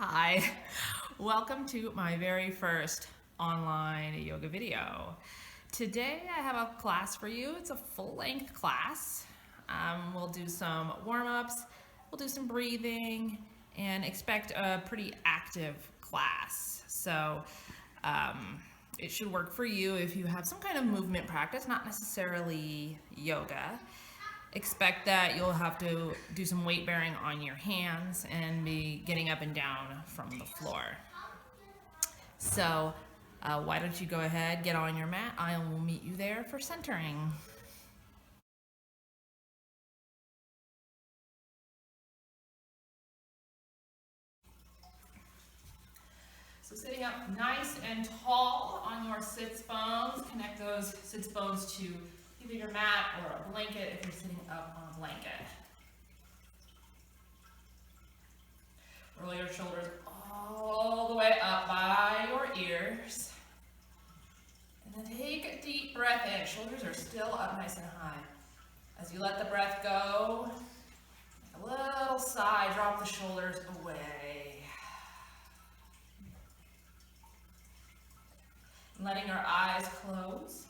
Hi, welcome to my very first online yoga video. Today I have a class for you. It's a full-length class. We'll do some warm-ups, we'll do some breathing, and expect a pretty active class. So it should work for you if you have some kind of movement practice, not necessarily yoga. Expect that you'll have to do some weight bearing on your hands and be getting up and down from the floor. So why don't you go ahead, get on your mat. I will meet you there for centering. So sitting up nice and tall on your sits bones, connect those sits bones to either your mat or a blanket if you're sitting up on a blanket. Roll your shoulders all the way up by your ears. And then take a deep breath in. Shoulders are still up nice and high. As you let the breath go, a little sigh, drop the shoulders away. And letting our eyes close.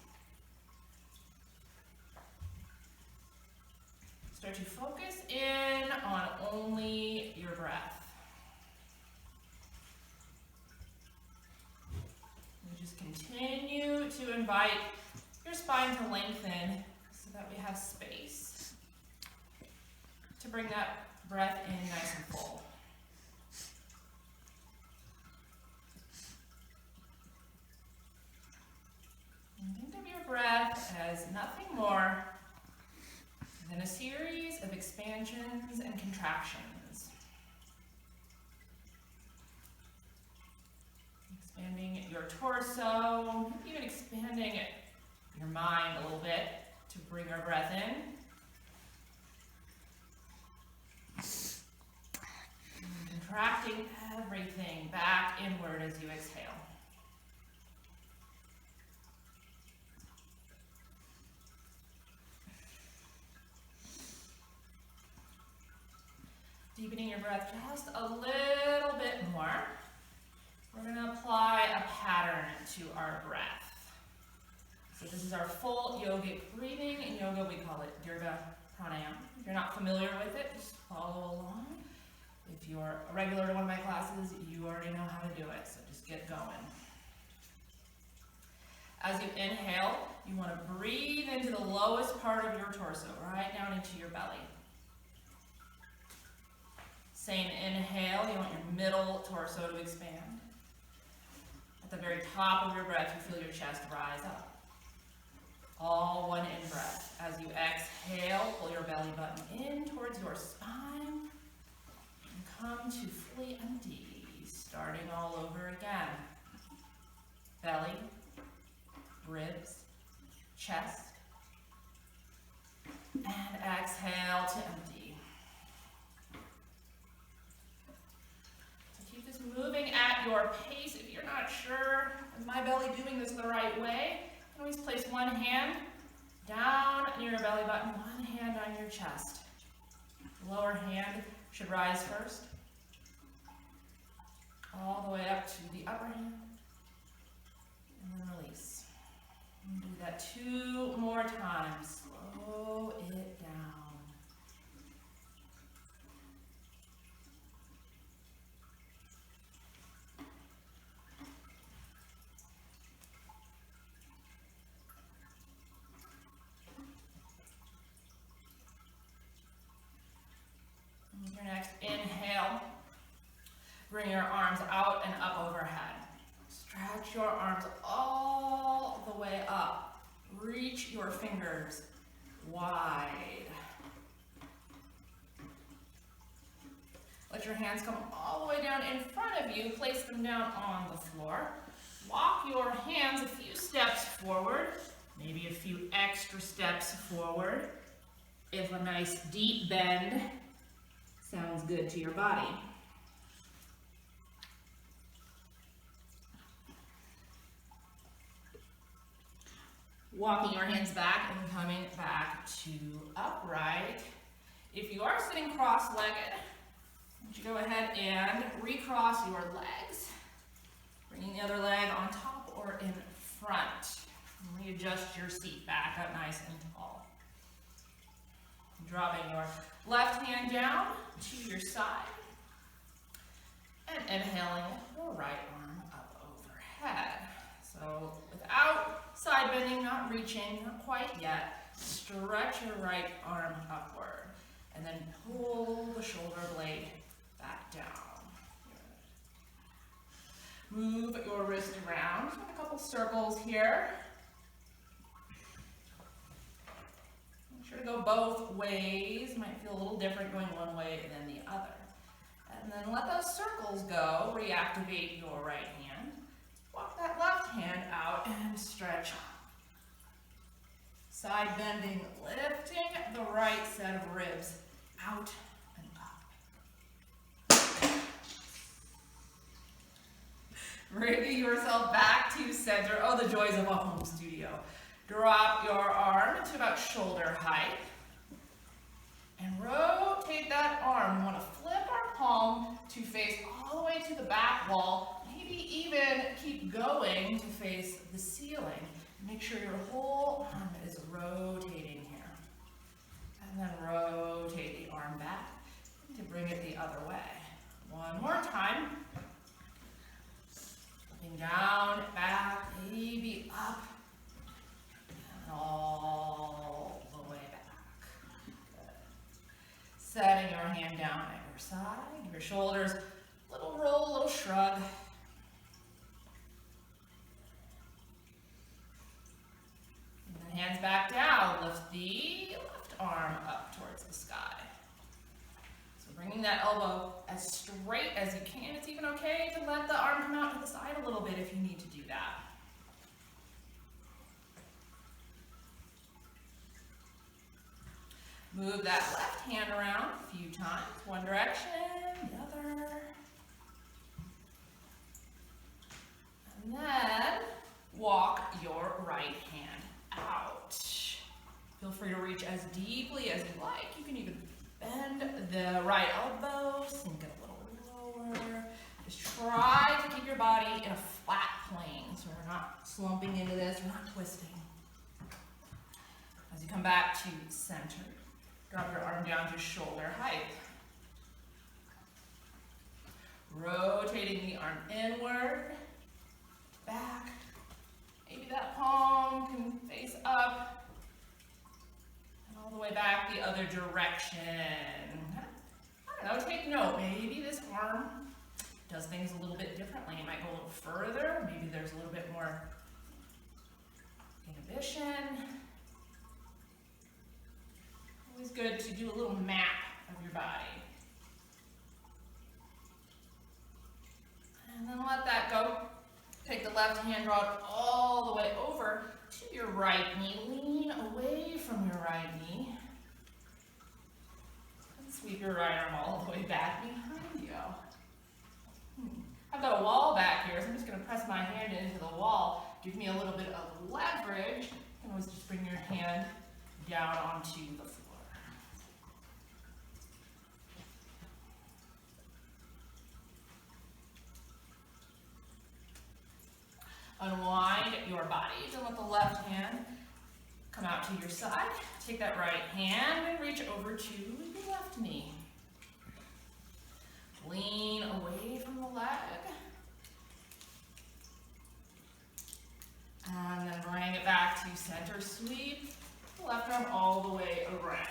Start to focus in on only your breath. And just continue to invite your spine to lengthen so that we have space to bring that breath in nice and full. And think of your breath as nothing more than a series of expansions and contractions. Expanding your torso, even expanding your mind a little bit to bring our breath in. And contracting everything back inward as you exhale. Deepening your breath just a little bit more. We're going to apply a pattern to our breath. So this is our full yogic breathing. In yoga, we call it dirga pranayama. If you're not familiar with it, just follow along. If you're a regular to one of my classes, you already know how to do it, so just get going. As you inhale, you want to breathe into the lowest part of your torso, right down into your belly. Same inhale, you want your middle torso to expand. At the very top of your breath, you feel your chest rise up. All one in breath. As you exhale, pull your belly button in towards your spine and come to fully empty, starting all over again. Belly, ribs, chest, and exhale to empty. Keep this moving at your pace. If you're not sure, is my belly doing this the right way? You can always place one hand down near your belly button, one hand on your chest. The lower hand should rise first, all the way up to the upper hand, and then release. And do that 2 more times. Slow it down. Your next inhale, bring your arms out and up overhead. Stretch your arms all the way up. Reach your fingers wide. Let your hands come all the way down in front of you. Place them down on the floor. Walk your hands a few steps forward, maybe a few extra steps forward. If a nice deep bend sounds good to your body. Walking your hands back and coming back to upright. If you are sitting cross-legged, you go ahead and recross across your legs. Bringing the other leg on top or in front. And readjust your seat back up nice and tall. Dropping your left hand down to your side. And inhaling your right arm up overhead. So without side bending, not reaching, not quite yet, stretch your right arm upward. And then pull the shoulder blade back down. Good. Move your wrist around. Just a couple circles here. Make sure to go both ways. Might feel a little different going one way than the other. And then let those circles go. Reactivate your right hand. Walk that left hand out and stretch. Side bending, lifting the right set of ribs out and up. Bringing yourself back to center. Oh, the joys of a home studio. Drop your arm to about shoulder height. And rotate that arm. We want to flip our palm to face all the way to the back wall. Maybe even keep going to face the ceiling. Make sure your whole arm is rotating here. And then rotate the arm back to bring it the other way. One more time. Looking down, back, maybe up, and all the way back. Good. Setting your hand down at your side. Give your shoulders a little roll, a little shrug. Hands back down, lift the left arm up towards the sky. So bringing that elbow as straight as you can. It's even okay to let the arm come out to the side a little bit if you need to do that. Move that left hand around a few times. One direction, the other. And then walk your right hand out. Feel free to reach as deeply as you like. You can even bend the right elbow, sink it a little lower. Just try to keep your body in a flat plane so we're not slumping into this, we're not twisting. As you come back to center, drop your arm down to shoulder height. Rotating the arm inward, back. Maybe that palm can face up and all the way back the other direction. I don't know, take note. Maybe this arm does things a little bit differently. It might go a little further. Maybe there's a little bit more inhibition. Always good to do a little map of your body. And then let that go. Take the left hand, draw it all the way over to your right knee. Lean away from your right knee. And sweep your right arm all the way back behind you. I've got a wall back here, so I'm just going to press my hand into the wall. Give me a little bit of leverage. You can always just bring your hand down onto the floor. Unwind your body. Don't let the left hand come out to your side. Take that right hand and reach over to your left knee. Lean away from the leg. And then bring it back to center. Sweep the left arm all the way around.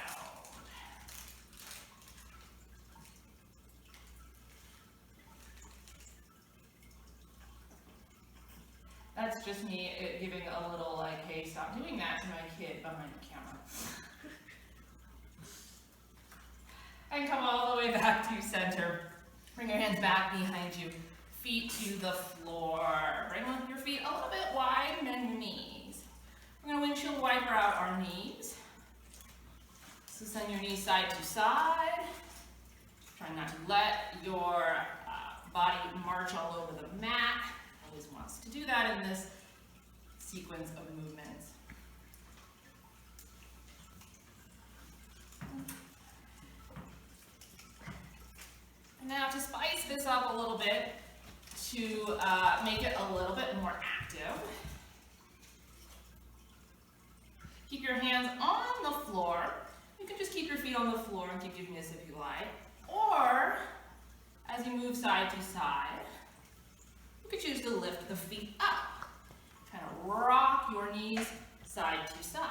That's just me giving a little like, hey, stop doing that to my kid behind the camera. And come all the way back to center. Bring your hands back behind you. Feet to the floor. Bring your feet a little bit wide and bend your knees. We're going to windshield wiper out our knees. So send your knees side to side. Try not to let your body march all over the mat. Always wants to do that in this sequence of movements. And now to spice this up a little bit to make it a little bit more active. Keep your hands on the floor. You can just keep your feet on the floor and keep doing this if you like. Or, as you move side to side, you could choose to lift the feet up. Kind of rock your knees side to side.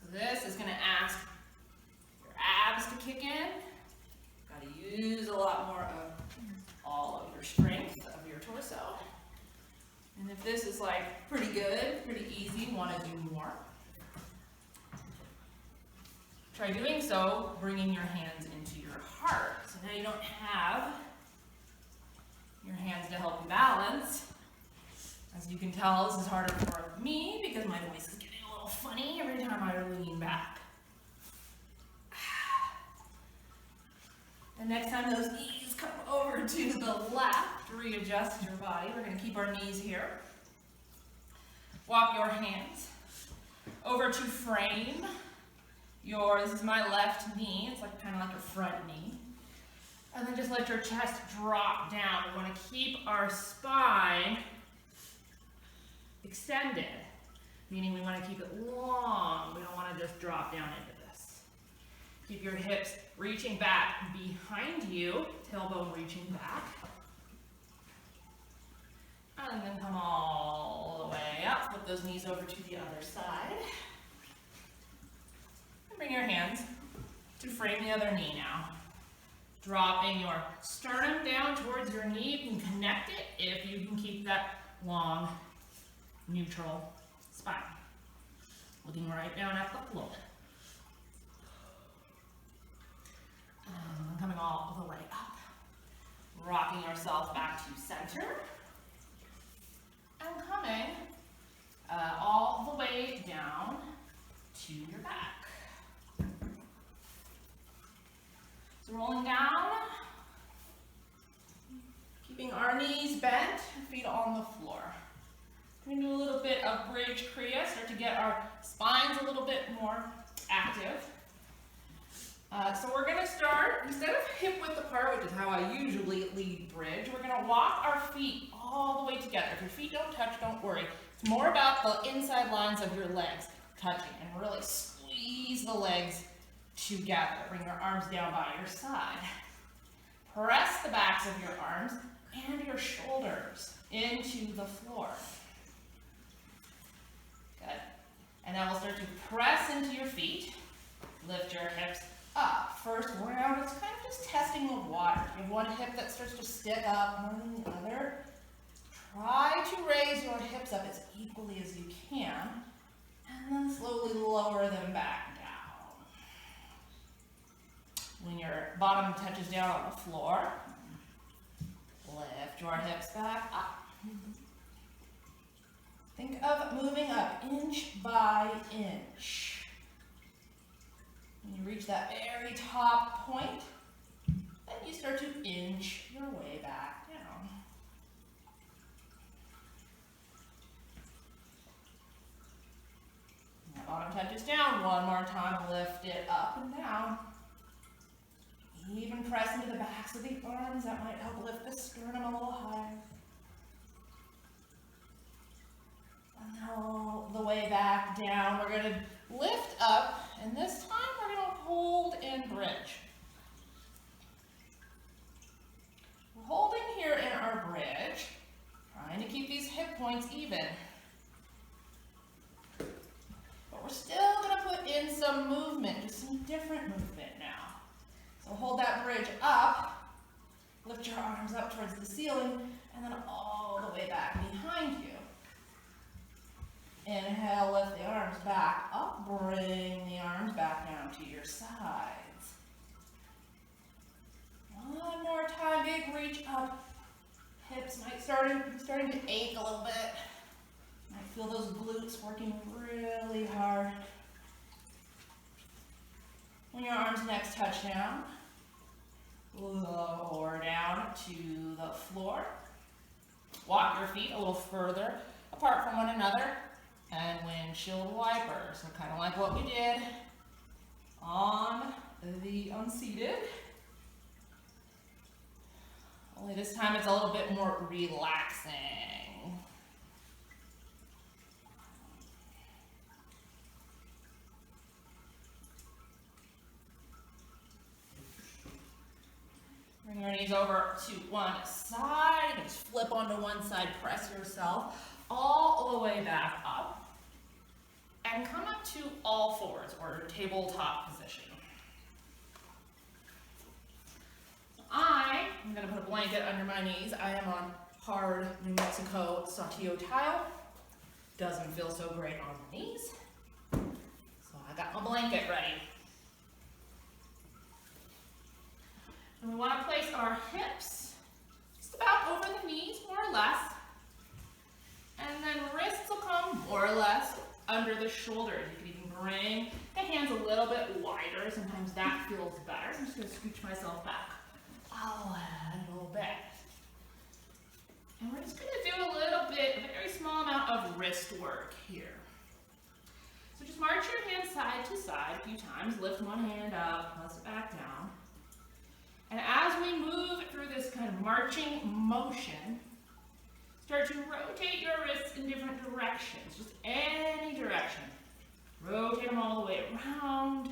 So this is going to ask your abs to kick in. Got to use a lot more of all of your strength of your torso. And if this is like pretty good, pretty easy, want to do more, try doing so, bringing your hands into your heart. So now you don't have your hands to help you balance. As you can tell, this is harder for me because my voice is getting a little funny every time I lean back. The next time those knees come over to the left, readjust your body. We're going to keep our knees here. Walk your hands over to frame this is my left knee. It's like kind of like your front knee. And then just let your chest drop down. We want to keep our spine extended, meaning we want to keep it long. We don't want to just drop down into this. Keep your hips reaching back behind you, tailbone reaching back. And then come all the way up. Flip those knees over to the other side. And bring your hands to frame the other knee now. Dropping your sternum down towards your knee. You can connect it if you can keep that long, neutral spine. Looking right down at the floor. And coming all the way up. Rocking yourself back to center. And coming all the way down to your back. So rolling down, keeping our knees bent, feet on the floor. We're going to do a little bit of bridge kriya, start to get our spines a little bit more active. So we're going to start, instead of hip width apart, which is how I usually lead bridge, we're going to walk our feet all the way together. If your feet don't touch, don't worry. It's more about the inside lines of your legs touching, and really squeeze the legs together. Bring your arms down by your side. Press the backs of your arms and your shoulders into the floor. Good. And now we'll start to press into your feet. Lift your hips up. First round, it's kind of just testing the water. You have one hip that starts to stick up more than the other. Try to raise your hips up as equally as you can, and then slowly lower them back down. When your bottom touches down on the floor, lift your hips back up. Think of moving up inch by inch. When you reach that very top point, then you start to inch your way back down. When the bottom touches down, one more time, lift it up and down. Even press into the backs of the arms, that might help lift the sternum a little higher. And all the way back down, we're going to lift up, and this time we're going to hold and bridge. We're holding here in our bridge, trying to keep these hip points even. But we're still going to put in some movement, just some different movement now. So hold that bridge up, lift your arms up towards the ceiling, and then all the way back behind you. Inhale, lift the arms back up, bring the arms back down to your sides. One more time, big reach up. Hips might starting to ache a little bit. Might feel those glutes working really hard. When your arms next touch down, lower down to the floor. Walk your feet a little further apart from one another. And windshield wipers, so kind of like what we did on the unseated. Only this time it's a little bit more relaxing. Bring your knees over to one side, just flip onto one side, press yourself all the way back up, and come up to all fours, or tabletop position. I'm going to put a blanket under my knees. I am on hard New Mexico Saltillo tile. Doesn't feel so great on the knees. So I got my blanket ready. And we want to place our hips just about over the knees, more or less. And then wrists will come more or less under the shoulders. You can even bring the hands a little bit wider. Sometimes that feels better. I'm just going to scooch myself back a little bit. And we're just going to do a little bit, a very small amount of wrist work here. So just march your hands side to side a few times. Lift one hand up, press it back down. And as we move through this kind of marching motion, start to rotate your wrists in different directions, just any direction. Rotate them all the way around.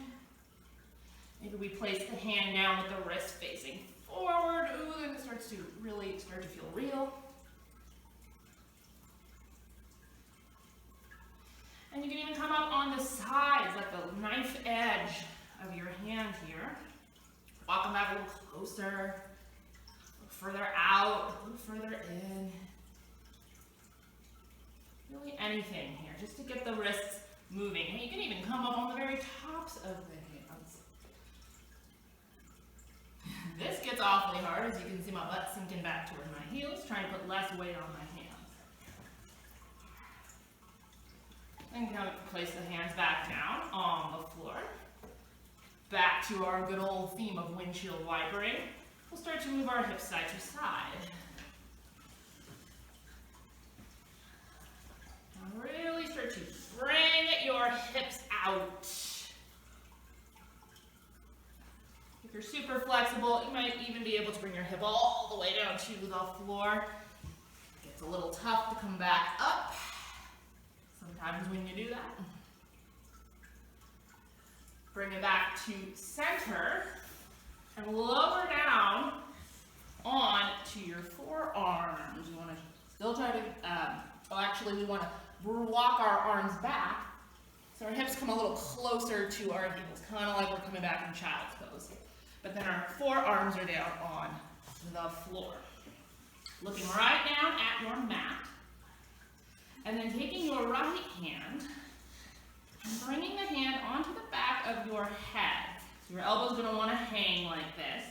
Maybe we place the hand down with the wrist facing forward. Ooh, then it starts to really feel real. And you can even come up on the sides, like the knife edge of your hand here. Walk them back a little closer, a little further out, a little further in. Really anything here, just to get the wrists moving. And you can even come up on the very tops of the hands. This gets awfully hard, as you can see my butt sinking back toward my heels, trying to put less weight on my hands. And kind of place the hands back down on the floor. Back to our good old theme of windshield wipering. We'll start to move our hips side to side. And really start to bring your hips out. If you're super flexible, you might even be able to bring your hip all the way down to the floor. It gets a little tough to come back up sometimes when you do that. Bring it back to center and lower down on to your forearms. You want to still try to, we want to walk our arms back so our hips come a little closer to our heels, kind of like we're coming back in child's pose. But then our forearms are down on the floor. Looking right down at your mat, and then taking your right hand and bringing the hand onto the back of your head. So your elbow's going to want to hang like this.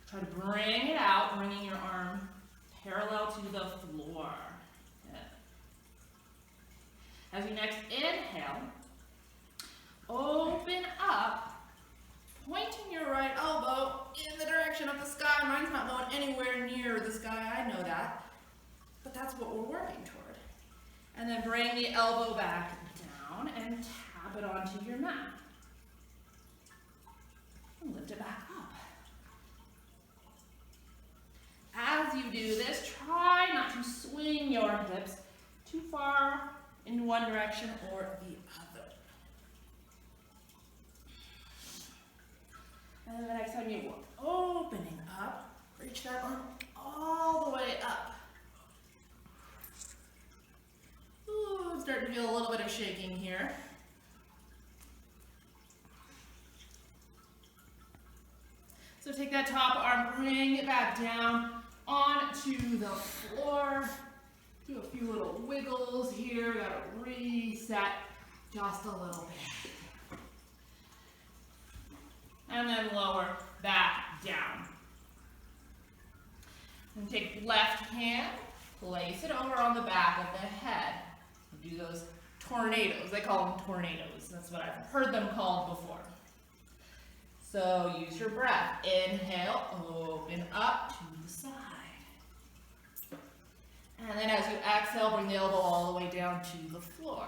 Try to bring it out, bringing your arm parallel to the floor. Good. As you next inhale, open up, pointing your right elbow in the direction of the sky. Mine's not going anywhere near the sky, I know that. But that's what we're working toward. And then bring the elbow back down and tap it onto your mat. And lift it back up. As you do this, try not to swing your hips too far in one direction or the other. And then the next time you are opening up, reach that arm all the way up. Ooh, I'm starting to feel a little bit of shaking here. So take that top arm, bring it back down onto the floor. Do a few little wiggles here. We gotta reset just a little bit. And then lower back down. And take left hand, place it over on the back of the head. Do those tornadoes. They call them tornadoes. That's what I've heard them called before. So use your breath. Inhale, open up to the side. And then as you exhale, bring the elbow all the way down to the floor.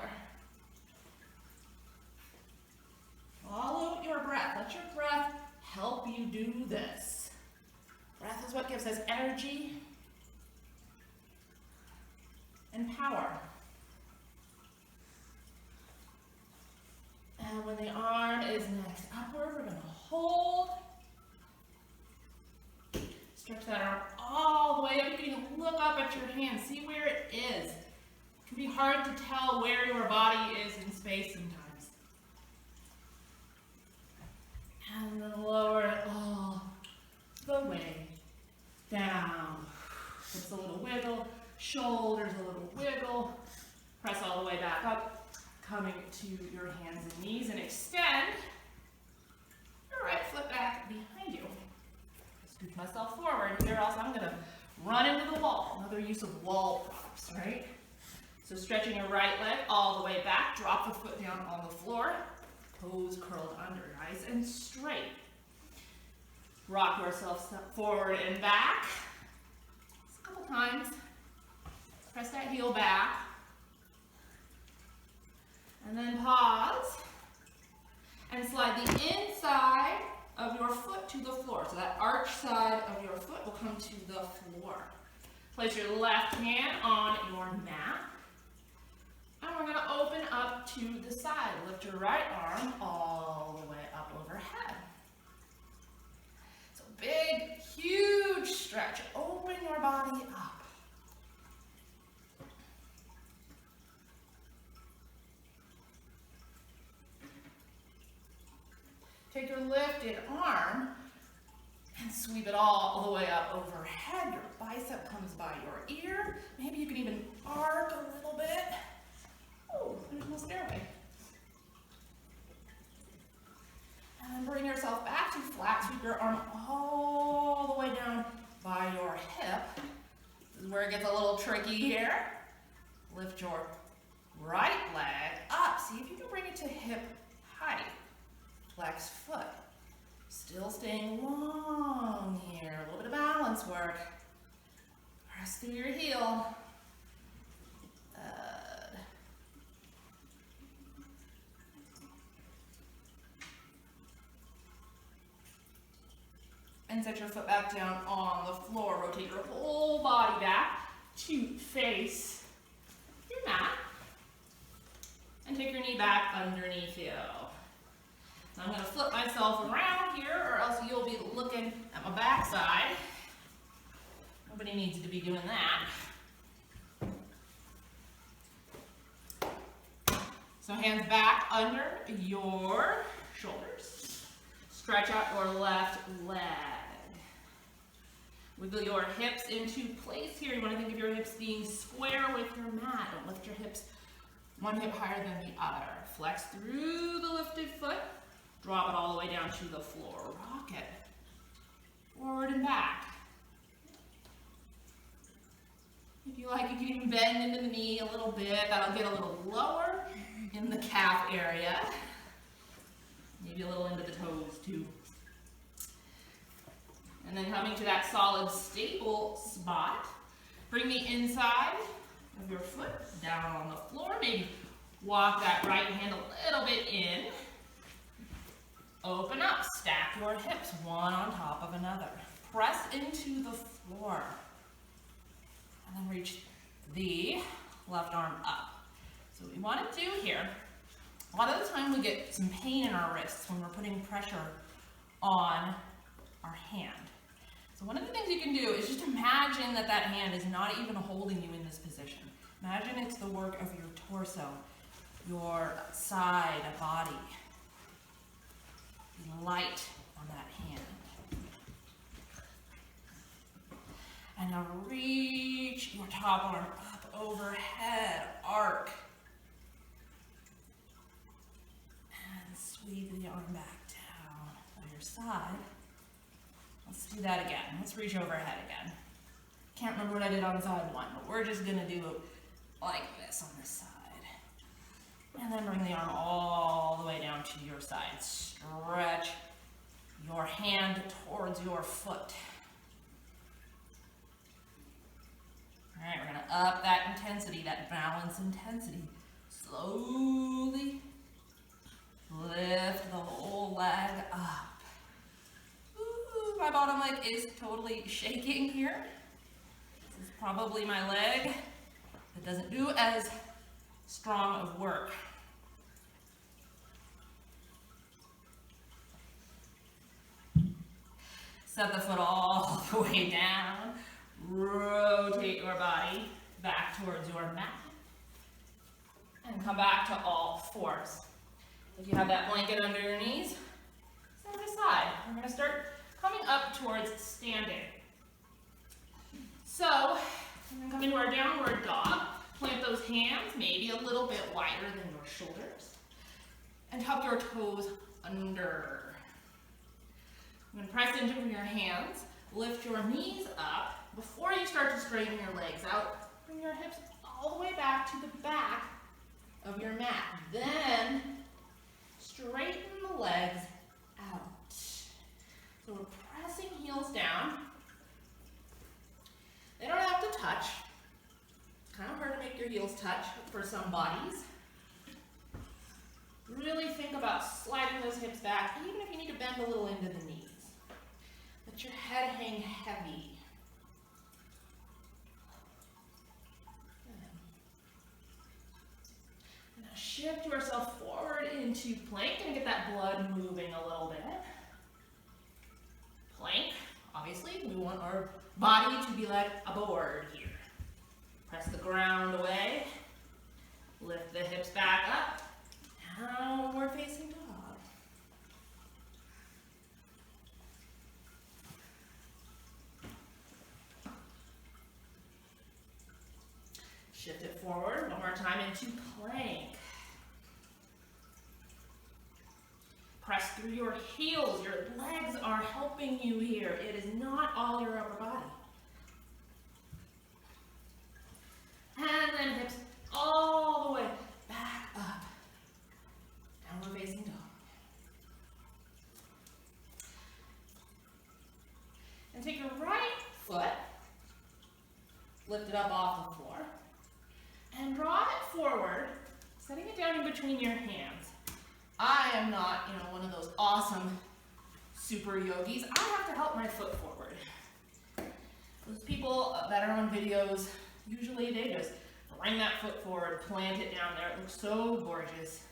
Follow your breath. Let your breath help you do this. Breath is what gives us energy and power. And when the arm is next upward, we're going to hold. Stretch that arm all the way up. You can even look up at your hand. See where it is. It can be hard to tell where your body is in space sometimes. And then lower it all the way down. Hips a little wiggle, shoulders a little wiggle. Press all the way back up, coming to your hands and knees, and extend your right foot back behind you. Scoot myself forward here, else I'm going to run into the wall. Another use of wall props, right? So stretching your right leg all the way back, drop the foot down on the floor, toes curled under, nice and straight. Rock yourself forward and back. Just a couple times. Press that heel back. And then pause. And slide the inside of your foot to the floor. So that arch side of your foot will come to the floor. Place your left hand on your mat. And we're going to open up to the side. Lift your right arm all the way up overhead. So big, huge stretch. Open your body up. Take your lifted arm and sweep it all the way up overhead. Your bicep comes by your ear. Maybe you can even arc a little bit. Oh, there's no stairway. And then bring yourself back to flat. Sweep your arm all the way down by your hip. This is where it gets a little tricky here. Lift your right leg up. See if you can bring it to hip height. Flex foot. Still staying long here. A little bit of balance work. Press through your heel. Good. And set your foot back down on the floor. Rotate your whole body back to face your mat. And take your knee back underneath you. I'm going to flip myself around here, or else you'll be looking at my backside. Nobody needs to be doing that. So hands back under your shoulders. Stretch out your left leg. Wiggle your hips into place here. You want to think of your hips being square with your mat. Don't lift your hips one hip higher than the other. Flex through the lifted foot. Drop it all the way down to the floor. Rock it. Forward and back. If you like, you can even bend into the knee a little bit. That'll get a little lower in the calf area. Maybe a little into the toes too. And then coming to that solid, stable spot, bring the inside of your foot down on the floor. Maybe walk that right hand a little bit in. Open up, stack your hips one on top of another. Press into the floor. And then reach the left arm up. So what we want to do here, a lot of the time we get some pain in our wrists when we're putting pressure on our hand. So one of the things you can do is just imagine that that hand is not even holding you in this position. Imagine it's the work of your torso, your side body. Be light on that hand. And now reach your top arm up overhead, arc. And sweep the arm back down by your side. Let's do that again. Let's reach overhead again. Can't remember what I did on side one, but we're just gonna do it like this on this side. And then bring the arm all the way down to your side. Stretch your hand towards your foot. All right, we're gonna up that intensity, that balance intensity. Slowly lift the whole leg up. my bottom leg is totally shaking here. This is probably my leg that doesn't do as strong of work. Set the foot all the way down. Rotate your body back towards your mat. And come back to all fours. If you have that blanket under your knees, set it aside. We're going to start coming up towards standing. So, we're going to come into our downward dog. Plant those hands, maybe a little bit wider than your shoulders. And tuck your toes under. I'm going to press into your hands. Lift your knees up. Before you start to straighten your legs out, bring your hips all the way back to the back of your mat. Then, straighten the legs out. So we're pressing heels down. They don't have to touch. It's kind of hard to make your heels touch for some bodies. Really think about sliding those hips back, even if you need to bend a little into the knees. Let your head hang heavy. Now shift yourself forward into plank and get that blood moving a little bit. Plank, obviously, we want our body to be like a board here. Press the ground away. Lift the hips back up. Downward facing dog. Shift it forward one more time into plank. Press through your heels. Your legs are helping you here. It is not all your upper body. And then hips all the way back up. Downward facing dog. And take your right foot, lift it up off the floor, and draw it forward, setting it down in between your hands. I am not, one of those awesome super yogis. I have to help my foot forward. Those people that are on videos, usually they just bring that foot forward, plant it down there. It looks so gorgeous.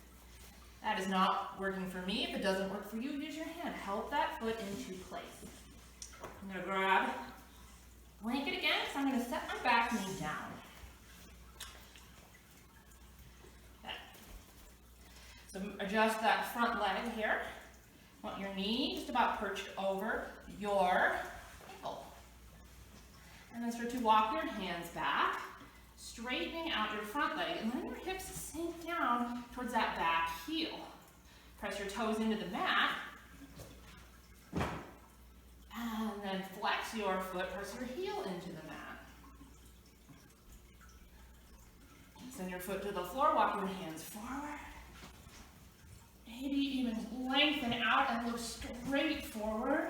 That is not working for me. If it doesn't work for you, use your hand. Help that foot into place. I'm going to grab blanket again, so I'm going to set my back knee down. So adjust that front leg here. Want your knee just about perched over your ankle. And then start to walk your hands back, straightening out your front leg, and let your hips sink down towards that back heel. Press your toes into the mat. And then flex your foot, press your heel into the mat. Send your foot to the floor, walk your hands forward. Maybe even lengthen out and look straight forward.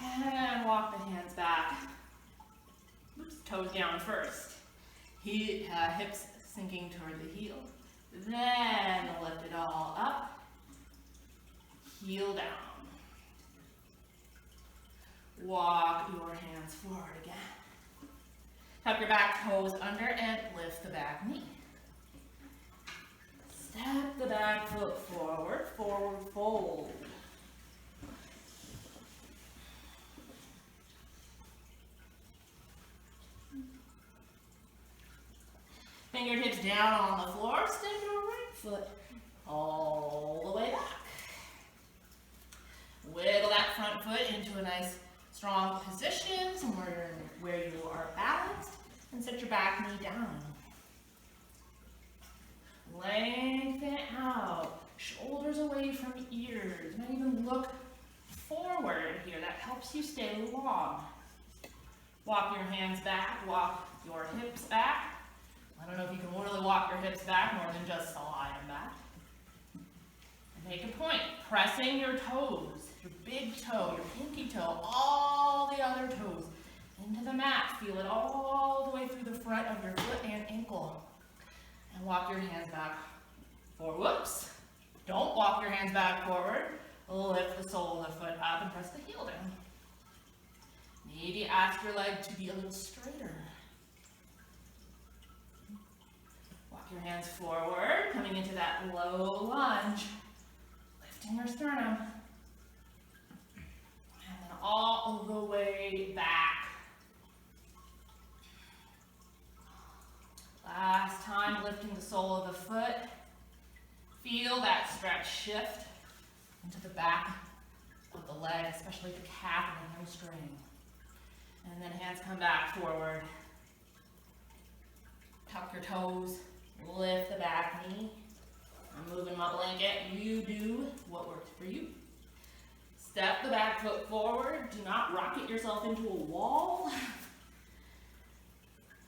And walk the hands back. Oops, toes down first. Hips sinking toward the heel. Then lift it all up. Heel down. Walk your hands forward again. Tuck your back toes under and lift the back knee. Step the back foot forward, forward fold. Fingertips down on the floor, step your right foot all the way back. Wiggle that front foot into a nice strong position, somewhere where you are balanced, and set your back knee down. Lengthen out, shoulders away from ears. Might even look forward here. That helps you stay long. Walk your hands back, walk your hips back. I don't know if you can really walk your hips back more than just slide them back. Make a point, pressing your toes, your big toe, your pinky toe, all the other toes into the mat. Feel it all the way through the front of your foot and ankle. And walk your hands back forward. Whoops. Don't walk your hands back forward. Lift the sole of the foot up and press the heel down. Maybe ask your leg to be a little straighter. Walk your hands forward, coming into that low lunge. Lifting your sternum. And then all the way back. Last time, lifting the sole of the foot. Feel that stretch shift into the back of the leg, especially the calf and the hamstring. And then hands come back forward. Tuck your toes, lift the back knee. I'm moving my blanket. You do what works for you. Step the back foot forward. Do not rocket yourself into a wall.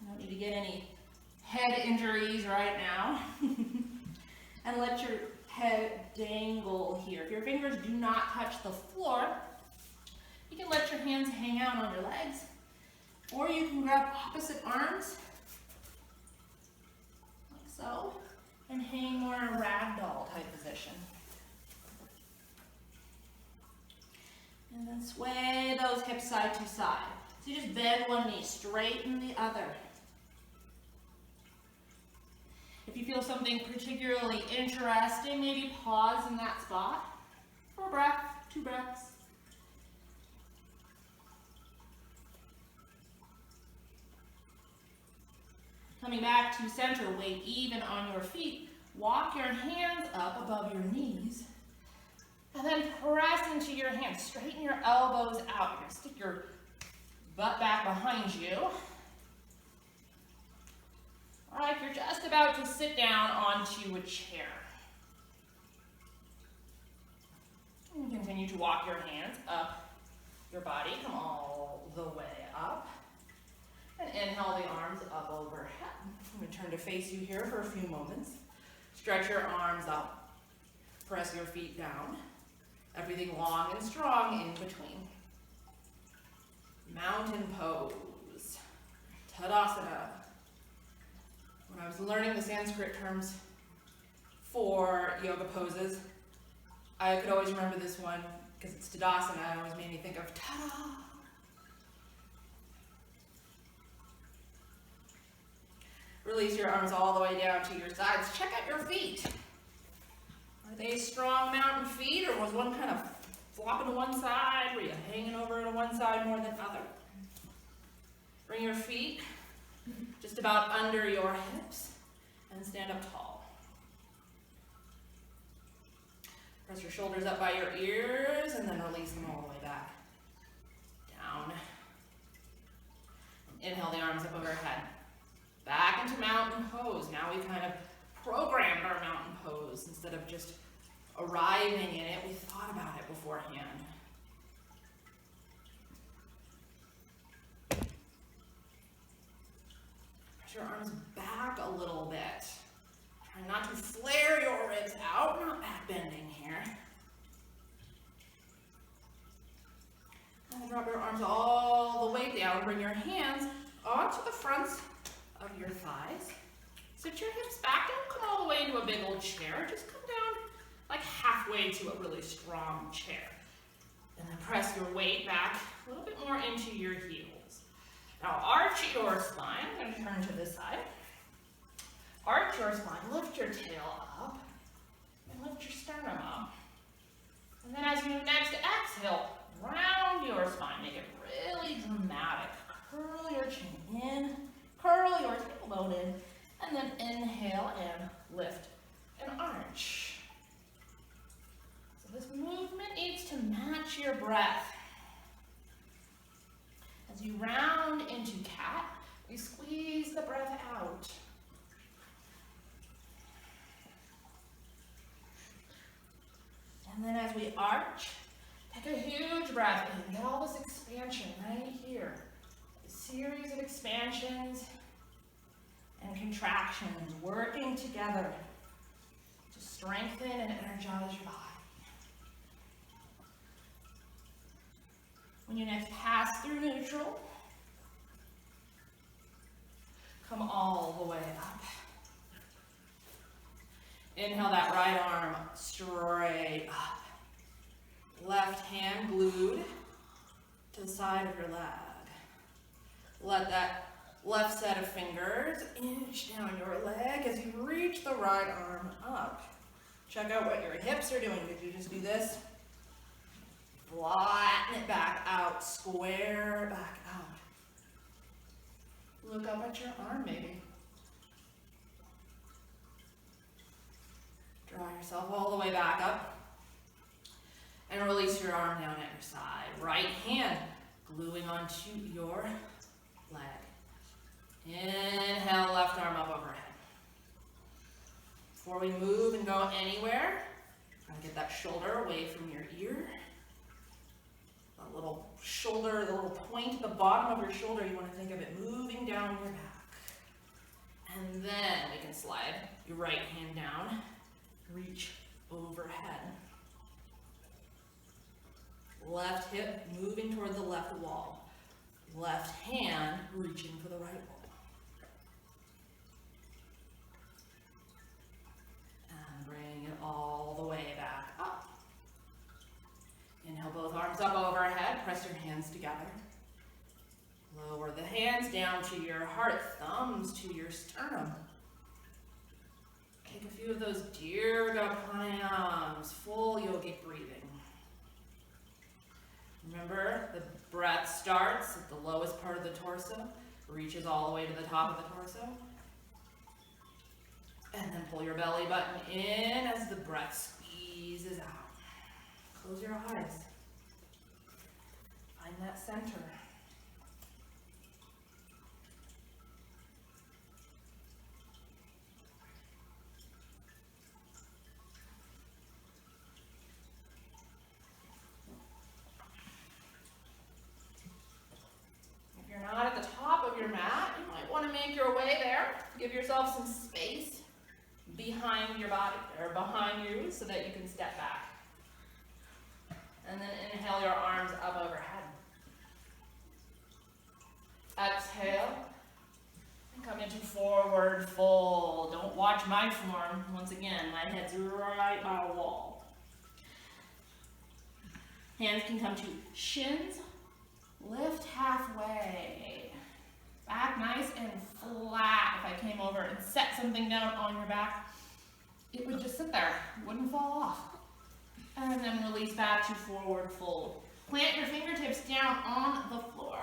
You don't need to get any head injuries right now. And let your head dangle here. If your fingers do not touch the floor, you can let your hands hang out on your legs, or you can grab opposite arms, like so, and hang more in a ragdoll type position. And then sway those hips side to side. So you just bend one knee, straighten the other. If you feel something particularly interesting, maybe pause in that spot for a breath, 2 breaths. Coming back to center, weight even on your feet. Walk your hands up above your knees. And then press into your hands. Straighten your elbows out. You're going to stick your butt back behind you. All right, you're just about to sit down onto a chair. And continue to walk your hands up your body. Come all the way up. And inhale the arms up overhead. I'm going to turn to face you here for a few moments. Stretch your arms up. Press your feet down. Everything long and strong in between. Mountain pose. Tadasana. When I was learning the Sanskrit terms for yoga poses, I could always remember this one because it's Tadasana and it always made me think of ta-da. Release your arms all the way down to your sides. Check out your feet. Are they strong mountain feet, or was one kind of flopping to one side? Were you hanging over to one side more than other? Bring your feet just about under your hips and stand up tall. Press your shoulders up by your ears and then release them all the way back. Down. Inhale the arms up overhead. Back into mountain pose. Now we kind of programmed our mountain pose. Instead of just arriving in it, we thought about it beforehand. Press your arms back a little bit. Try not to flare your ribs out, not back bending here. And drop your arms all the way down. Bring your hands onto the fronts of your thighs. Sit your hips back. Don't come all the way into a big old chair. Just come down like halfway to a really strong chair. And then press your weight back a little bit more into your heels. Now arch your spine. I'm going to turn to this side. Arch your spine. Lift your tail up. And lift your sternum up. And then as you next exhale, round your spine. Make it really dramatic. Curl your chin in. Curl your tailbone in, and then inhale and lift and arch. So this movement needs to match your breath. As you round into cat, we squeeze the breath out. And then as we arch, take a huge breath in. Get all this expansion right here. A series of expansions and contractions working together to strengthen and energize your body. When you next pass through neutral, come all the way up. Inhale that right arm straight up. Left hand glued to the side of your leg. Let that left set of fingers inch down your leg as you reach the right arm up. Check out what your hips are doing. Did you just do this? Flatten it back out, square back out. Look up at your arm maybe. Draw yourself all the way back up. And release your arm down at your side. Right hand gluing onto your leg. Inhale, left arm up overhead. Before we move and go anywhere, try to get that shoulder away from your ear. That little shoulder, the little point at the bottom of your shoulder, you want to think of it moving down your back. And then we can slide your right hand down, reach overhead. Left hip moving toward the left wall. Left hand reaching for the right wall. And bring it all the way back up. Inhale, both arms up overhead. Press your hands together. Lower the hands down to your heart, thumbs to your sternum. Take a few of those Dirga pranayams, full yogic breathing. Remember, the breath starts at the lowest part of the torso, reaches all the way to the top of the torso. And then pull your belly button in as the breath squeezes out. Close your eyes. Find that center. Not at the top of your mat, you might want to make your way there. Give yourself some space behind your body, or behind you, so that you can step back. And then inhale your arms up overhead. Exhale, and come into forward fold. Don't watch my form. Once again, my head's right by a wall. Hands can come to shins. Lift halfway. Back nice and flat. If I came over and set something down on your back, it would just sit there. It wouldn't fall off. And then release back to forward fold. Plant your fingertips down on the floor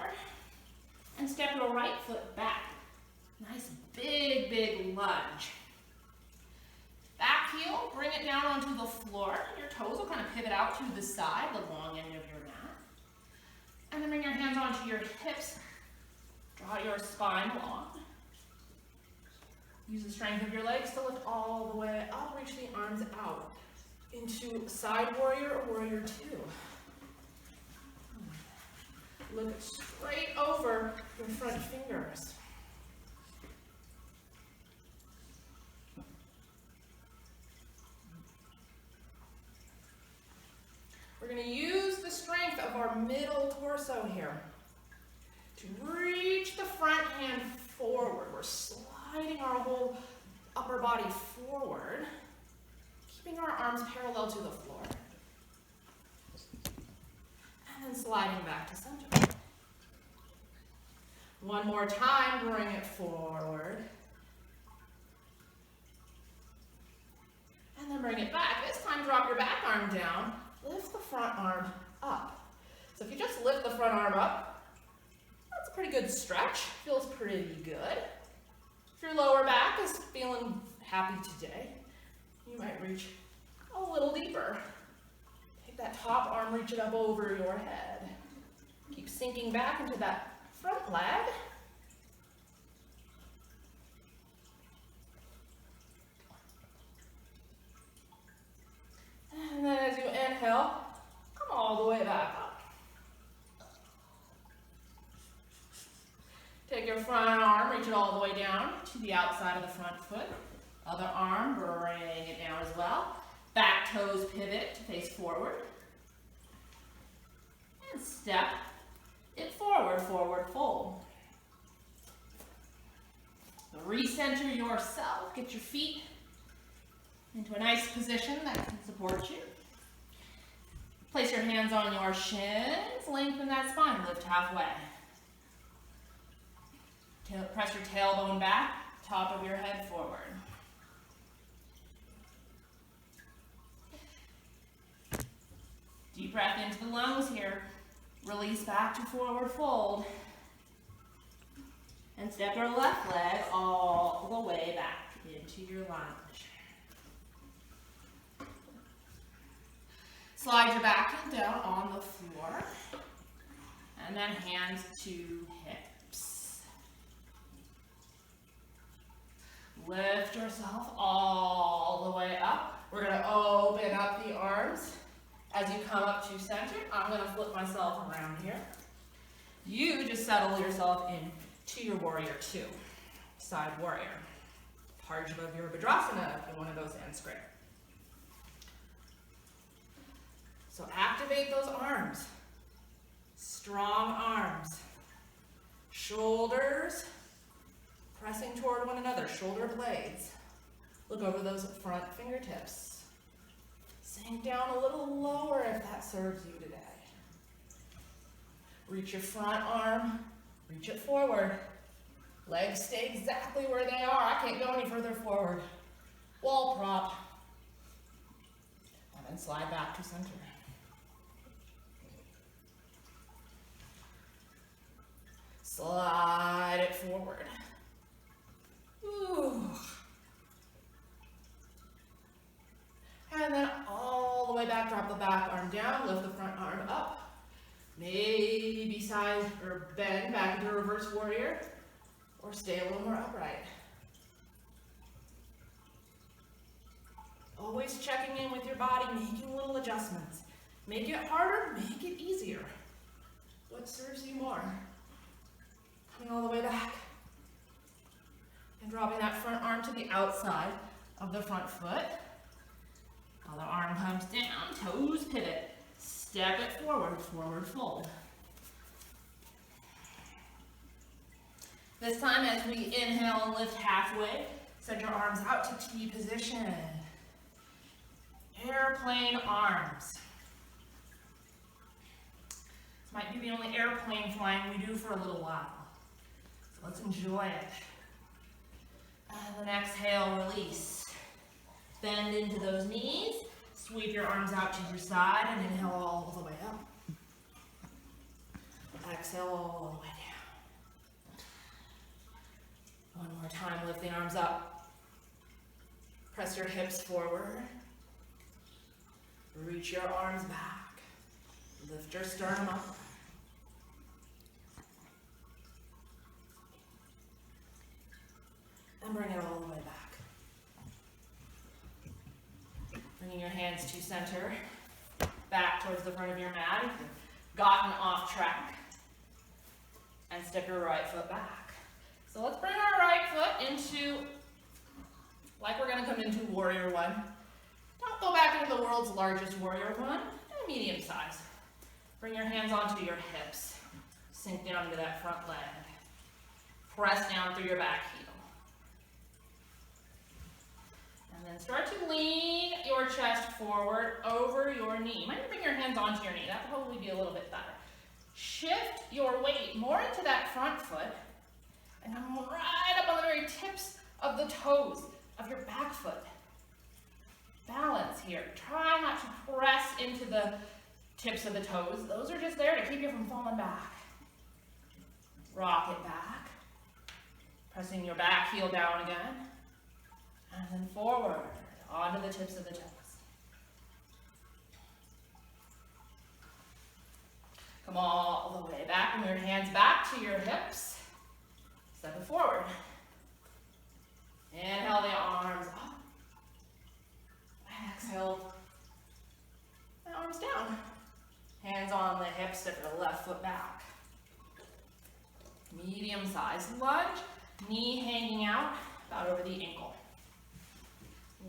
and step your right foot back. Nice big, big lunge. Back heel, bring it down onto the floor. Your toes will kind of pivot out to the side, the long end of your mat. And then bring your hands onto your hips. Draw your spine long. Use the strength of your legs to lift all the way up. Reach the arms out into side warrior or warrior two. Look straight over your front fingers. We're going to use the strength of our middle torso here to reach the front hand forward. We're sliding our whole upper body forward, keeping our arms parallel to the floor. And then sliding back to center. One more time, bring it forward. And then bring it back. This time, drop your back arm down. Lift the front arm up. So if you just lift the front arm up, that's a pretty good stretch. Feels pretty good. If your lower back is feeling happy today, you might reach a little deeper. Take that top arm, reach it up over your head. Keep sinking back into that front leg. And then as you inhale, come all the way back up. Take your front arm, reach it all the way down to the outside of the front foot. Other arm, bring it down as well. Back toes pivot to face forward. And step it forward, forward fold. So recenter yourself, get your feet into a nice position that can support you. Place your hands on your shins, lengthen that spine, lift halfway. Press your tailbone back, top of your head forward. Deep breath into the lungs here. Release back to forward fold. And step your left leg all the way back into your lunge. Slide your back heel down on the floor. And then hands to hips. Lift yourself all the way up. We're going to open up the arms. As you come up to center, I'm going to flip myself around here. You just settle yourself into your warrior two, side warrior. Parjva Virabhadrasana in one of those end square. So activate those arms. Strong arms. Shoulders pressing toward one another, shoulder blades. Look over those front fingertips. Sink down a little lower if that serves you today. Reach your front arm, reach it forward. Legs stay exactly where they are. I can't go any further forward. Wall prop. And then slide back to center. Slide it forward. Ooh. And then all the way back, drop the back arm down, lift the front arm up. Maybe side or bend back into reverse warrior, or stay a little more upright. Always checking in with your body, making little adjustments. Make it harder, make it easier. What serves you more? Coming all the way back. And dropping that front arm to the outside of the front foot. Other arm comes down, toes pivot. Step it forward, forward fold. This time as we inhale and lift halfway, send your arms out to T position. Airplane arms. This might be the only airplane flying we do for a little while. So let's enjoy it. And then exhale, release. Bend into those knees. Sweep your arms out to your side and inhale all the way up. Exhale all the way down. One more time, lift the arms up. Press your hips forward. Reach your arms back. Lift your sternum up. And bring it all the way back. Bringing your hands to center, back towards the front of your mat. If you've gotten off track. And step your right foot back. So let's bring our right foot into, like we're going to come into warrior one. Don't go back into the world's largest warrior one, medium size. Bring your hands onto your hips. Sink down into that front leg. Press down through your back heel. And then start to lean your chest forward over your knee. Might bring your hands onto your knee. That would probably be a little bit better. Shift your weight more into that front foot and come right up on the very tips of the toes of your back foot. Balance here. Try not to press into the tips of the toes. Those are just there to keep you from falling back. Rock it back. Pressing your back heel down again. And then forward, onto the tips of the toes. Come all the way back, bring your hands back to your hips. Step it forward. Inhale the arms up. And exhale the arms down. Hands on the hips, step your left foot back. Medium-sized lunge, knee hanging out about over the ankle.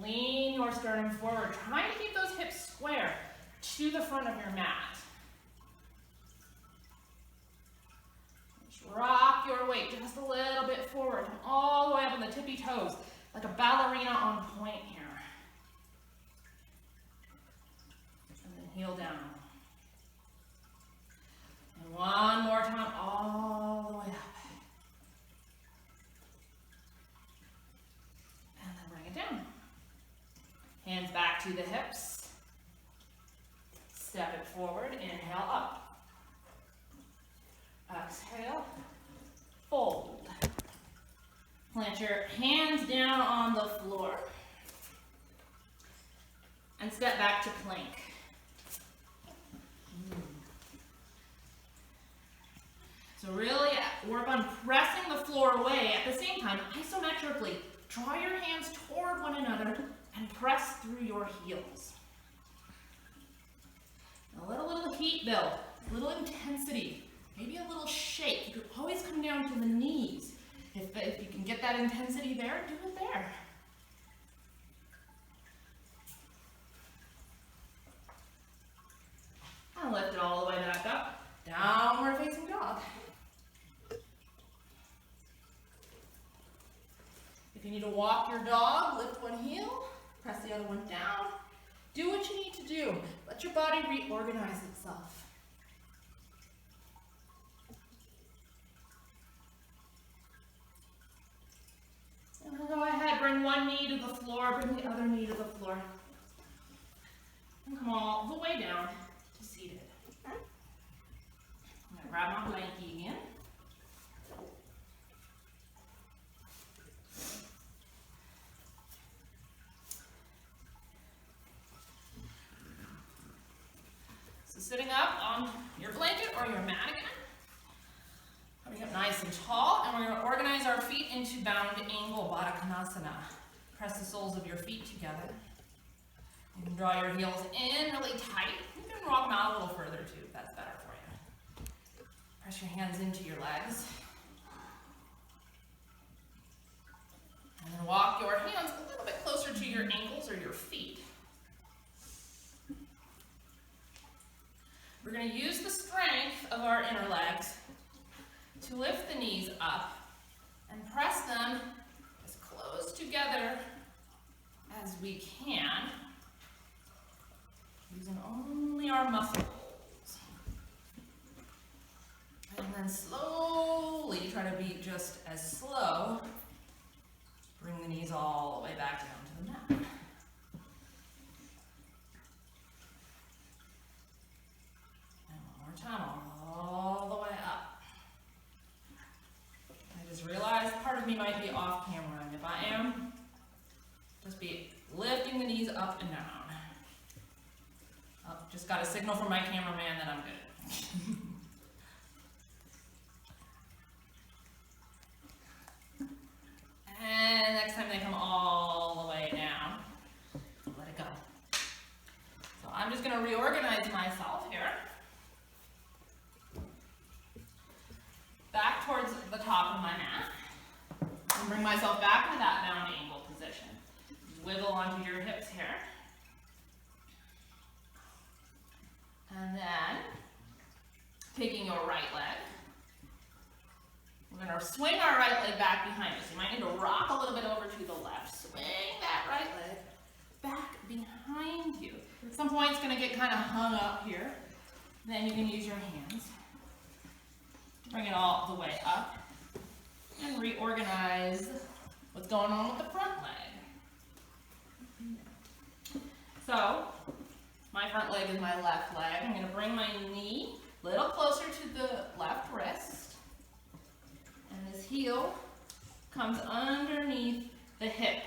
Lean your sternum forward, trying to keep those hips square to the front of your mat. Just rock your weight just a little bit forward, all the way up on the tippy toes, like a ballerina on point here. And then heel down. Plant your hands down on the floor and step back to plank. So really work on pressing the floor away. At the same time, isometrically, draw your hands toward one another and press through your heels. Now let a little heat build, a little intensity, maybe a little shake. You could always come down to the knees. If you can get that intensity there, do it there. And lift it all the way back up. Downward facing dog. If you need to walk your dog, lift one heel, press the other one down. Do what you need to do. Let your body reorganize itself. And then go ahead, bring one knee to the floor, bring the other knee to the floor. And come all the way down to seated. I'm going to grab my blankie again. So sitting up on your blanket or your mat again. Coming up nice and tall, and we're going to organize our feet into bound angle, Baddha Konasana. Press the soles of your feet together. You can draw your heels in really tight. You can rock them out a little further too, if that's better for you. Press your hands into your legs. And then walk your hands a little bit closer to your ankles or your feet. We're going to use the strength of our inner legs to lift the knees up and press them as close together as we can, using only our muscles. And then slowly try to be just as slow. Bring the knees all the way back down to the mat. And one more time, all the way up. I just realized part of me might be off camera, and if I am, just be lifting the knees up and down. Oh, just got a signal from my cameraman that I'm good. And next time they come all the way down, let it go. So I'm just going to reorganize myself here. Back towards the top of my mat. And bring myself back to that bound angle position. Wiggle onto your hips here. And then, taking your right leg, we're going to swing our right leg back behind us. You might need to rock a little bit over to the left. Swing that right leg back behind you. At some point, it's going to get kind of hung up here. Then you can use your hands. Bring it all the way up. And reorganize what's going on with the front leg. So, my front leg is my left leg. I'm going to bring my knee a little closer to the left wrist. And this heel comes underneath the hip.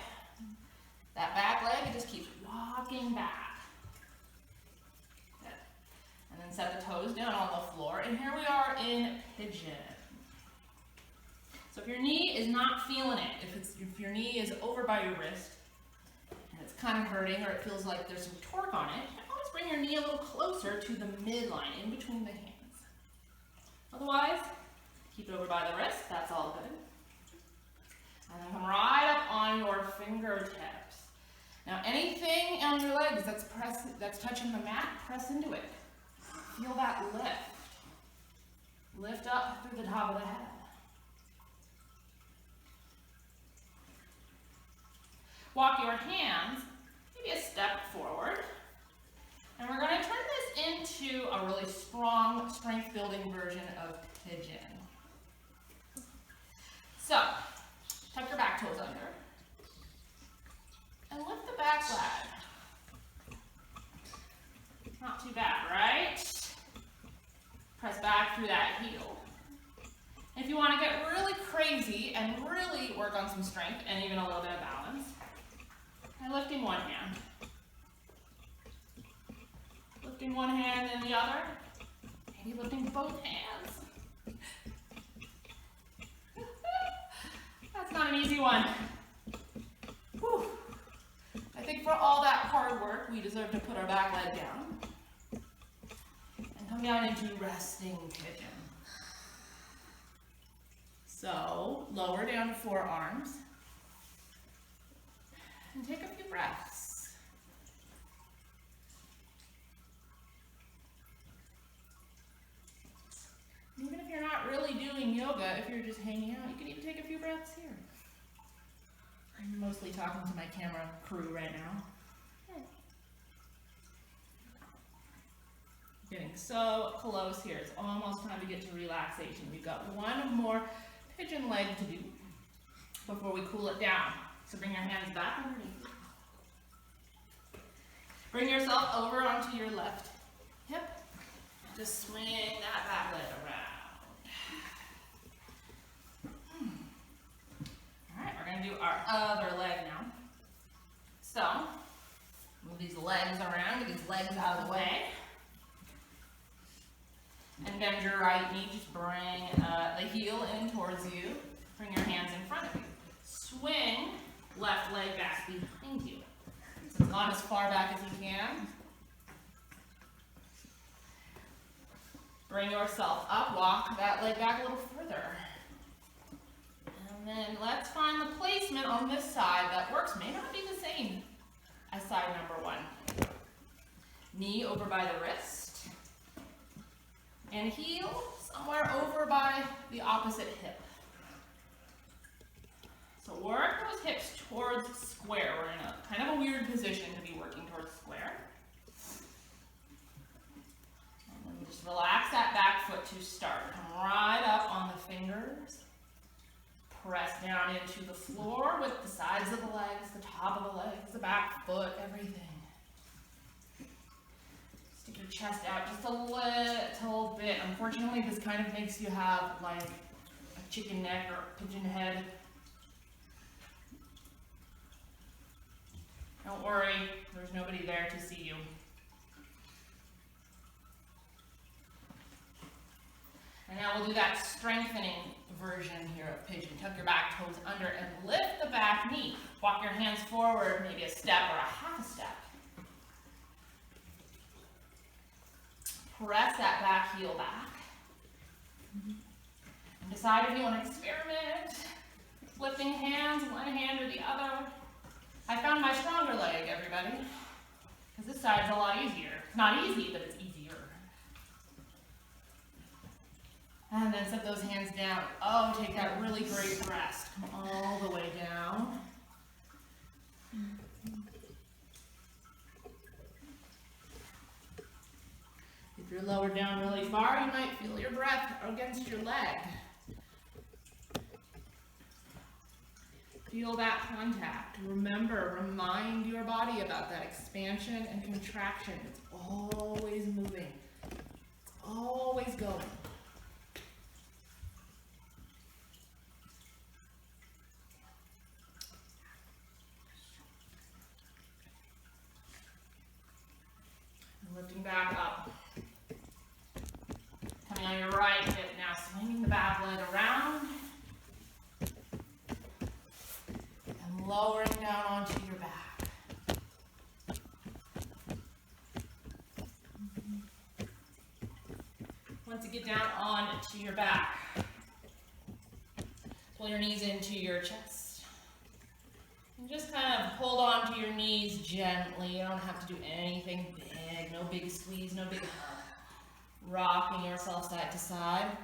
That back leg, it just keeps walking back. Good. And then set the toes down on the floor. And here we are in pigeon. So if your knee is not feeling it, if your knee is over by your wrist, and it's kind of hurting, or it feels like there's some torque on it, always bring your knee a little closer to the midline, in between the hands. Otherwise, keep it over by the wrist, that's all good. And then come right up on your fingertips. Now anything on your legs that's touching the mat, press into it. Feel that lift. Lift up through the top of the head. Walk your hands maybe a step forward. And we're going to turn this into a really strong, strength-building version of pigeon. So, tuck your back toes under. And lift the back leg. Not too bad, right? Press back through that heel. If you want to get really crazy and really work on some strength and even a little bit of balance, by lifting one hand. Lifting one hand and the other. Maybe lifting both hands. That's not an easy one. Whew. I think for all that hard work, we deserve to put our back leg down and come down into resting pigeon. So, lower down to forearms and take a few breaths. Even if you're not really doing yoga, if you're just hanging out, you can even take a few breaths here. I'm mostly talking to my camera crew right now. Getting so close here. It's almost time to get to relaxation. We've got one more pigeon leg to do before we cool it down. So bring your hands back underneath. Bring yourself over onto your left hip. Just swing that back leg around. All right, we're going to do our other leg now. So, move these legs around, get these legs out of the way. And bend your right knee, just bring the heel in towards you. Bring your hands in front of you. Swing left leg back behind you. So it's not as far back as you can. Bring yourself up, walk that leg back a little further. And then let's find the placement on this side that works. May not be the same as side number one. Knee over by the wrist. And heel somewhere over by the opposite hip. So work those hips towards square. We're in a kind of a weird position to be working towards square. And then just relax that back foot to start. Come right up on the fingers. Press down into the floor with the sides of the legs, the top of the legs, the back foot, everything. Stick your chest out just a little bit. Unfortunately, this kind of makes you have like a chicken neck or a pigeon head. Don't worry, there's nobody there to see you. And now we'll do that strengthening version here of pigeon. Tuck your back toes under and lift the back knee. Walk your hands forward, maybe a step or a half a step. Press that back heel back. And decide if you want to experiment. Lifting hands, one hand or the other. I found my stronger leg, everybody. Because this side is a lot easier. It's not easy, but it's easier. And then set those hands down. Oh, take that really great rest. Come all the way down. If you're lowered down really far, you might feel your breath against your leg. Feel that contact. Remember, remind your body about that expansion and contraction. It's always moving. It's always going. Lifting back up. Coming on your right hip now, swinging the back leg around. And lowering down onto your back. Once you get down onto your back, pull your knees into your chest. And just kind of hold on to your knees gently. You don't have to do anything big. No big squeeze, no big hug. Rocking yourself side to side.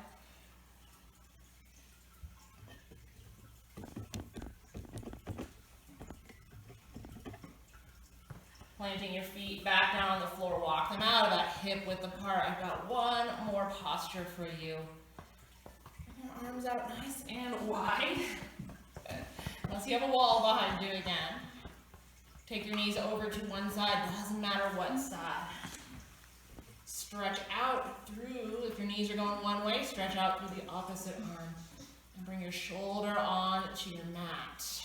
Planting your feet back down on the floor. Walk them out of that hip width apart. I've got one more posture for you. Bring your arms out nice and wide. Unless you have a wall behind you again. Take your knees over to one side, doesn't matter what side. Stretch out through, if your knees are going one way, stretch out through the opposite arm. And bring your shoulder on to your mat.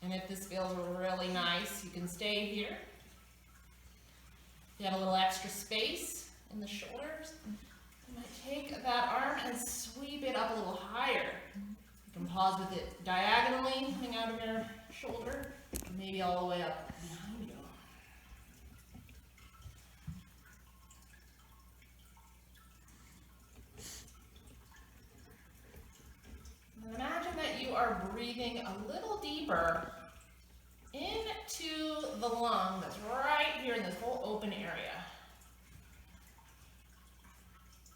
And if this feels really nice, you can stay here. If you have a little extra space in the shoulders, you might take that arm and sweep it up a little higher. You can pause with it diagonally coming out of your shoulder, maybe all the way up behind you. And imagine that you are breathing a little deeper into the lung that's right here in this whole open area.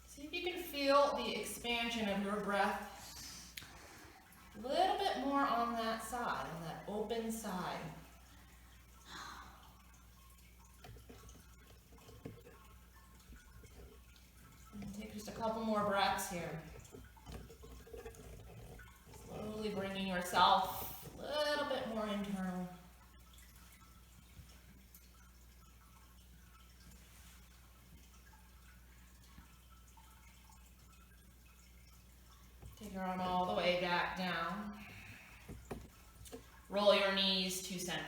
See if you can feel the expansion of your breath a little bit more on that side, on that open side. And take just a couple more breaths here. Slowly bringing yourself a little bit more internal. Take your arm all the way back down. Roll your knees to center.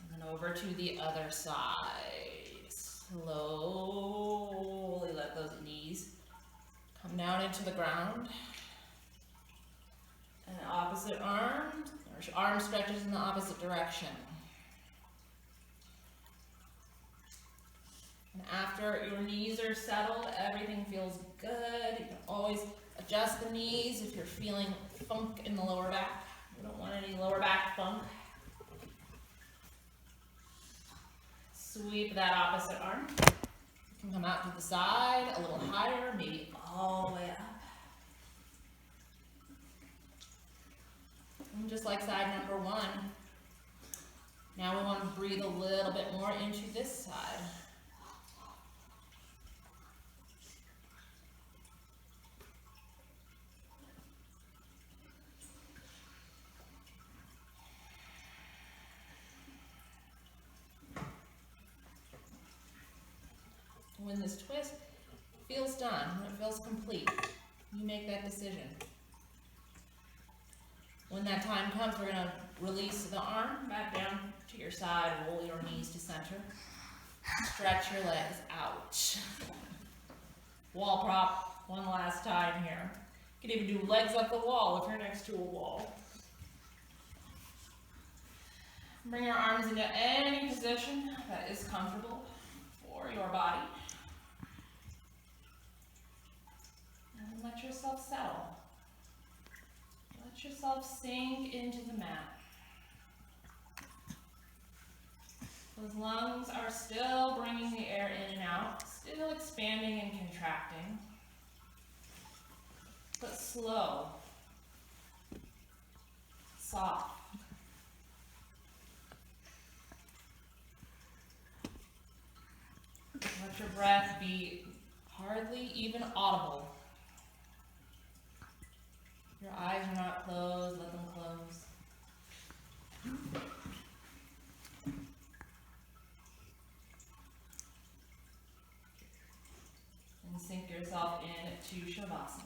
And then over to the other side. Slowly let those knees come down into the ground. And opposite arm, or arm stretches in the opposite direction. And after your knees are settled, everything feels good. You can always adjust the knees if you're feeling funk in the lower back. You don't want any lower back funk. Sweep that opposite arm. You can come out to the side, a little higher, maybe all the way up. And just like side number one, now we want to breathe a little bit more into this side. When this twist feels done, when it feels complete, you make that decision. When that time comes, we're going to release the arm back down to your side, roll your knees to center, stretch your legs out. Wall prop, one last time here. You can even do legs up the wall if you're next to a wall. Bring your arms into any position that is comfortable for your body. And let yourself settle. Let yourself sink into the mat. Those lungs are still bringing the air in and out, still expanding and contracting, but slow, soft. Let your breath be hardly even audible. Your eyes are not closed, let them close. And sink yourself into Shavasana.